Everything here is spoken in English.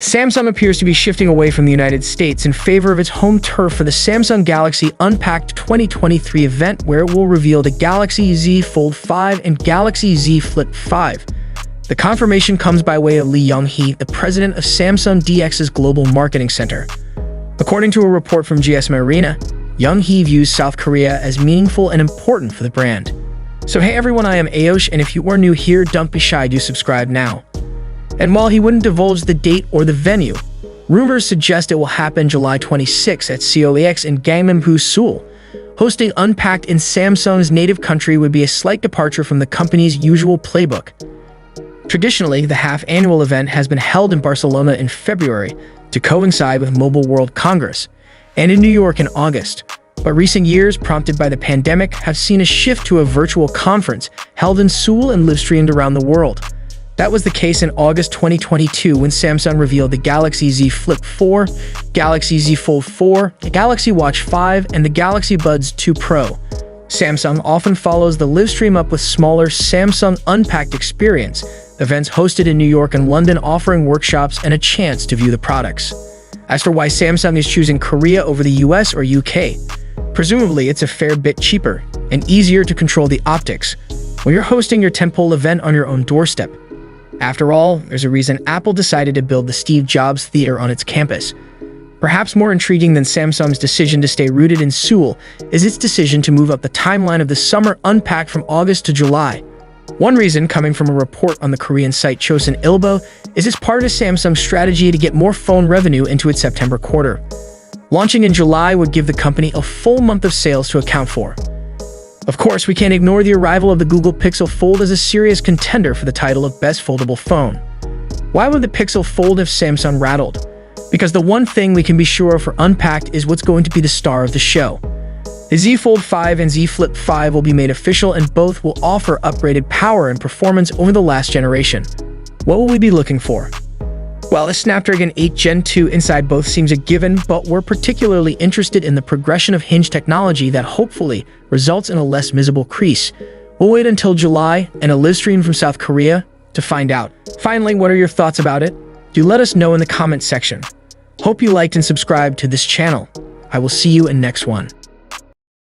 Samsung appears to be shifting away from the United States in favor of its home turf for the Samsung Galaxy Unpacked 2023 event, where it will reveal the Galaxy Z Fold 5 and Galaxy Z Flip 5. The confirmation comes by way of Lee Young-hee, the president of Samsung DX's Global Marketing Center. According to a report from GSM Arena, Young-hee views South Korea as meaningful and important for the brand. So hey everyone, I am Aosh, and if you are new here, don't be shy, do subscribe now. And while he wouldn't divulge the date or the venue, rumors suggest it will happen July 26 at COEX in Gangnam-Gu, Seoul. Hosting Unpacked in Samsung's native country would be a slight departure from the company's usual playbook. Traditionally, the half-annual event has been held in Barcelona in February to coincide with Mobile World Congress, and in New York in August. But recent years, prompted by the pandemic, have seen a shift to a virtual conference held in Seoul and live-streamed around the world. That was the case in August 2022 when Samsung revealed the Galaxy Z Flip 4, Galaxy Z Fold 4, the Galaxy Watch 5, and the Galaxy Buds 2 Pro. Samsung often follows the live stream up with smaller Samsung Unpacked experience, events hosted in New York and London offering workshops and a chance to view the products. As for why Samsung is choosing Korea over the US or UK, presumably it's a fair bit cheaper and easier to control the optics when you're hosting your tentpole event on your own doorstep. After all, there's a reason Apple decided to build the Steve Jobs Theater on its campus. Perhaps more intriguing than Samsung's decision to stay rooted in Seoul is its decision to move up the timeline of the Summer Unpacked from August to July. One reason, coming from a report on the Korean site Chosun Ilbo, is it's part of Samsung's strategy to get more phone revenue into its September quarter. Launching in July would give the company a full month of sales to account for. Of course, we can't ignore the arrival of the Google Pixel Fold as a serious contender for the title of Best Foldable Phone. Why would the Pixel Fold have Samsung rattled? Because the one thing we can be sure of for Unpacked is what's going to be the star of the show. The Z Fold 5 and Z Flip 5 will be made official, and both will offer upgraded power and performance over the last generation. What will we be looking for? Well, the Snapdragon 8 Gen 2 inside both seems a given, but we're particularly interested in the progression of hinge technology that hopefully results in a less visible crease. We'll wait until July and a live stream from South Korea to find out. Finally, what are your thoughts about it? Do let us know in the comments section. Hope you liked and subscribed to this channel. I will see you in next one.